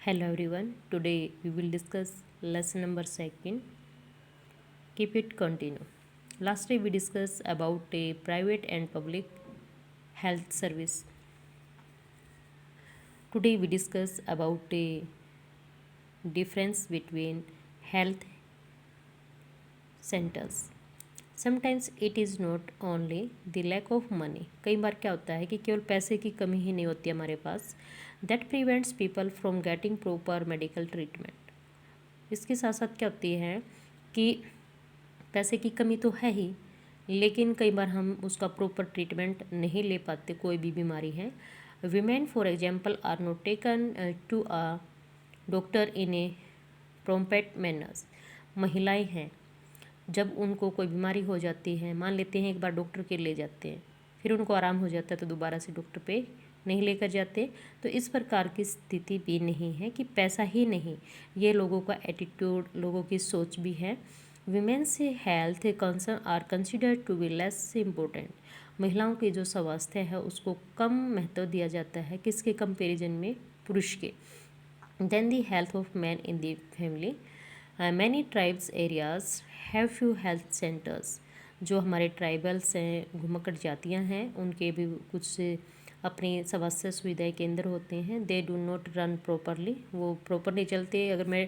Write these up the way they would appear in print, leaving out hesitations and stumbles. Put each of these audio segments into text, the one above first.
Hello everyone. Today we will discuss lesson number second. Keep it continue. Last day we discussed about a private and public health service. Today we discuss about a difference between health centers. Sometimes it is not only the lack of money. कई बार क्या होता है कि केवल पैसे की कमी ही नहीं होती हमारे पास, that prevents people from getting proper medical treatment. इसके साथ साथ क्या होती है कि पैसे की कमी तो है ही, लेकिन कई बार हम उसका प्रॉपर ट्रीटमेंट नहीं ले पाते। कोई भी बीमारी है, women for example are not taken to a doctor in a prompt manners. महिलाएं हैं, जब उनको कोई बीमारी हो जाती है, मान लेते हैं एक बार डॉक्टर के ले जाते हैं, फिर उनको आराम हो जाता है तो दोबारा से डॉक्टर पे नहीं लेकर जाते। तो इस प्रकार की स्थिति भी नहीं है कि पैसा ही नहीं, ये लोगों का एटीट्यूड, लोगों की सोच भी है। Womens health concern are considered to be less important. महिलाओं के जो स्वास्थ्य है उसको कम महत्व दिया जाता है, किसके कंपेरिजन में, पुरुष के। Then the health of man in the family. Many tribes areas have few health centres. जो हमारे ट्राइबल्स हैं, घुमक्कड़ जातियाँ हैं, उनके भी कुछ अपनी स्वास्थ्य सुविधाएं केंद्र होते हैं। They do not run properly, वो प्रॉपर नहीं चलते। अगर मैं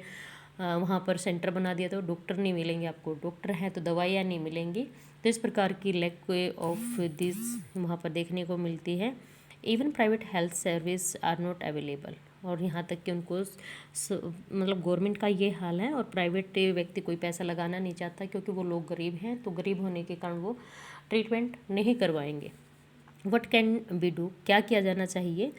वहाँ पर सेंटर बना दिया तो डॉक्टर नहीं मिलेंगे आपको, डॉक्टर हैं तो दवाइयाँ नहीं मिलेंगी। तो इस प्रकार की लैक ऑफ दिस वहाँ पर देखने को मिलती है। Even private health service are not available. और यहाँ तक कि उनको मतलब गवर्नमेंट का ये हाल है, और प्राइवेट व्यक्ति कोई पैसा लगाना नहीं चाहता क्योंकि वो लोग गरीब हैं, तो गरीब होने के कारण वो ट्रीटमेंट नहीं करवाएंगे। वट कैन बी डू, क्या किया जाना चाहिए?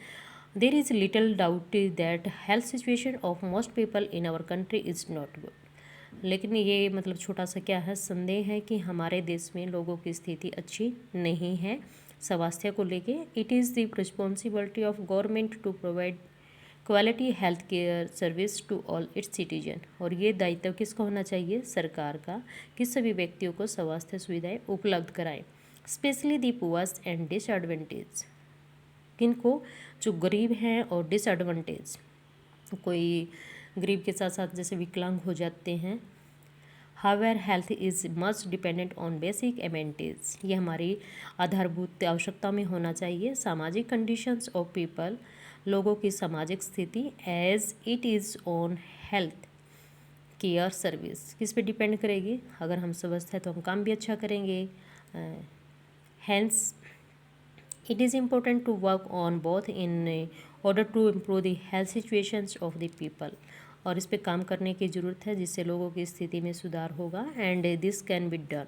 There is little doubt that health situation of most people in our country is not good. लेकिन ये मतलब छोटा सा क्या है, संदेह है कि हमारे देश में लोगों की स्थिति अच्छी नहीं है स्वास्थ्य को लेके। It is the responsibility of government to provide quality health care service to all its citizen. और ये दायित्व किसका होना चाहिए? सरकार का, कि सभी व्यक्तियों को स्वास्थ्य सुविधाएं उपलब्ध कराएं, specially the poors and disadvantage. किनको? जो गरीब हैं और डिसएडवांटेज, कोई गरीब के साथ साथ जैसे विकलांग हो जाते हैं। However health is most dependent on basic amenities. ये हमारी आधारभूत आवश्यकता में होना चाहिए। सामाजिक कंडीशंस ऑफ पीपल, लोगों की सामाजिक स्थिति, as it is on health care service. किस पे डिपेंड करेगी? अगर हम स्वस्थ हैं तो हम काम भी अच्छा करेंगे। Hence it is important to work on both in order to improve the health situations of the people. और इस पे काम करने की ज़रूरत है जिससे लोगों की स्थिति में सुधार होगा। And this can be done,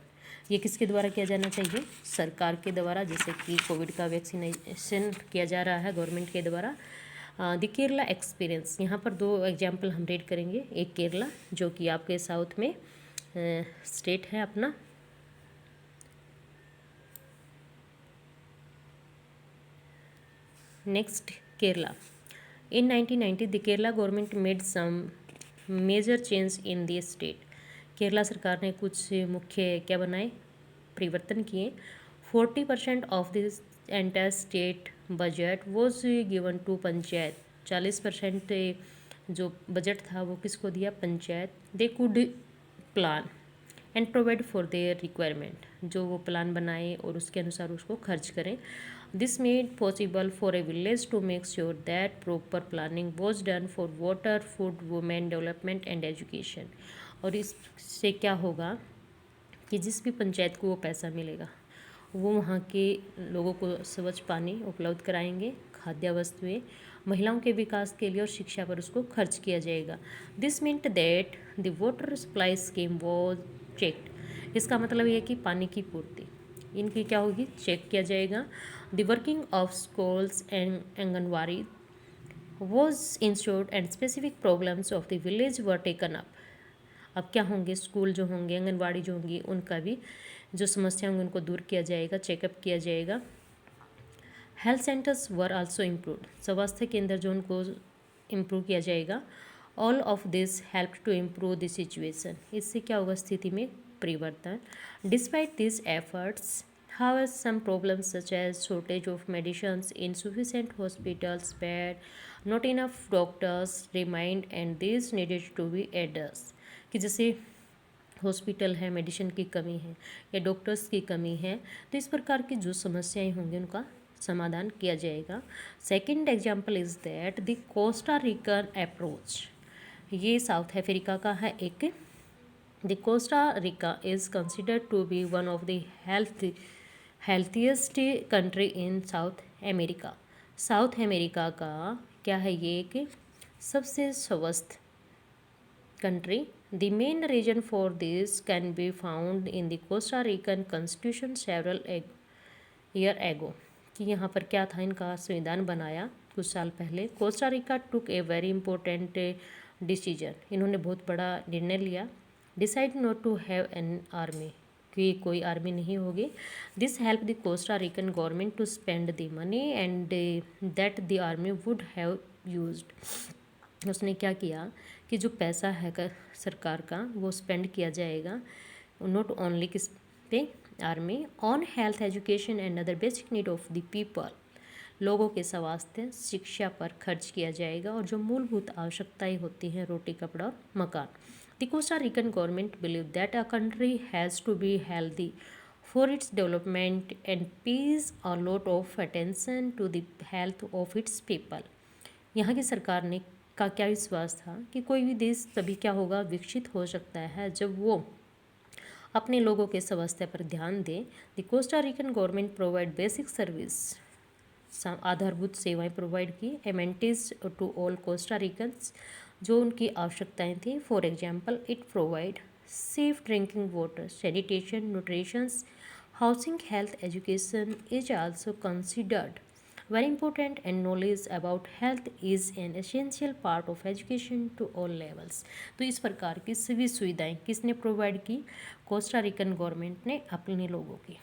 ये किसके द्वारा किया जाना चाहिए? सरकार के द्वारा। जैसे कि कोविड का वैक्सीनेशन किया जा रहा है गवर्नमेंट के द्वारा। द केरला एक्सपीरियंस, यहाँ पर दो एग्जाम्पल हम रेड करेंगे। एक केरला, जो कि आपके साउथ में स्टेट है अपना। Next Kerala. In 1990, the Kerala government made some major change in the state. Kerala सरकार ने कुछ मुख्य क्या बनाए, परिवर्तन किए। 40% of this entire state budget was given to panchayat. 40% जो बजट था वो किसको दिया? Panchayat. They could plan and provide for their requirement, जो वो प्लान बनाए और उसके अनुसार उसको खर्च करें। This made possible for a village to make sure that proper planning was done for water, food, women development and education. और इससे क्या होगा कि जिस भी पंचायत को वो पैसा मिलेगा वो वहाँ के लोगों को स्वच्छ पानी उपलब्ध कराएंगे, खाद्य वस्तुएं, महिलाओं के विकास के लिए और शिक्षा पर उसको खर्च किया जाएगा। This meant that the water supply scheme was checked. इसका मतलब ये है कि पानी की पूर्ति इनकी क्या होगी? चेक किया जाएगा। The working of schools and anganwadi was insured and specific problems of the village were taken up. अब क्या होंगे? स्कूल जो होंगे, आंगनवाड़ी जो होंगी, उनका भी जो समस्या होंगी उनको दूर किया जाएगा, चेकअप किया जाएगा। Health centres were also improve. स्वास्थ्य केंद्र जो उनको इम्प्रूव किया जाएगा। All of this help to improve the situation. इससे क्या होगा? स्थिति में परिवर्तन। Despite this efforts, however some problems such as shortage of medicines, insufficient hospitals, bed, not enough doctors remained and this needed to be address, कि जैसे hospital है, medicine की कमी है या डॉक्टर्स की कमी है, तो इस प्रकार की जो समस्याएं होंगी उनका समाधान किया जाएगा। Second example is that the Costa Rican approach, ये साउथ अफ्रीका का है एक। The Costa Rica is considered to be one of the healthiest country in South America. South America का क्या है, ये एक सबसे स्वस्थ country. The main reason for this can be found in the Costa Rican Constitution several year ago, कि यहाँ पर क्या था, इनका संविधान बनाया कुछ साल पहले। Costa Rica took a very important decision, इन्होंने बहुत बड़ा निर्णय लिया। Decide not to have an army, कि कोई आर्मी नहीं होगी। This help the Costa Rican government to spend the money and that the army would have used. उसने क्या किया कि जो पैसा है सरकार का वो स्पेंड किया जाएगा नॉट ओनली किस पे, army, on health, education and other basic need of the people, लोगों के स्वास्थ्य शिक्षा पर खर्च किया जाएगा और जो मूलभूत आवश्यकताएं होती हैं, रोटी कपड़ा और मकान। The Costa Rican government believe that a country has to be healthy for its development and pays a lot of attention to the health of its people। यहाँ की सरकार ने का क्या विश्वास था कि कोई भी देश तभी क्या होगा, विकसित हो सकता है जब वो अपने लोगों के स्वास्थ्य पर ध्यान दें। The Costa Rican government provide basic service, आधारभूत सेवाएं प्रोवाइड की, amenities to all Costa Ricans, जो उनकी आवश्यकताएं थी। For example it provide safe drinking water, sanitation, nutritions, housing, health, education is also considered very important, and knowledge about health is an essential part of education to all levels। तो इस प्रकार की सभी सुविधाएं किसने प्रोवाइड की, Costa Rican government ने अपने लोगों की।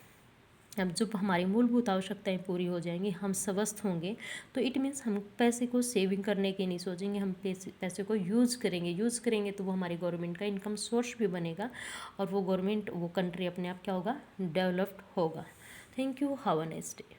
अब जब हमारी मूलभूत आवश्यकताएं पूरी हो जाएंगी, हम स्वस्थ होंगे, तो इट मीन्स हम पैसे को सेविंग करने की नहीं सोचेंगे, हम पैसे को यूज़ करेंगे तो वो हमारी गवर्नमेंट का इनकम सोर्स भी बनेगा और वो गवर्नमेंट, वो कंट्री अपने आप क्या होगा, डेवलप्ड होगा। Thank you, have a nice day.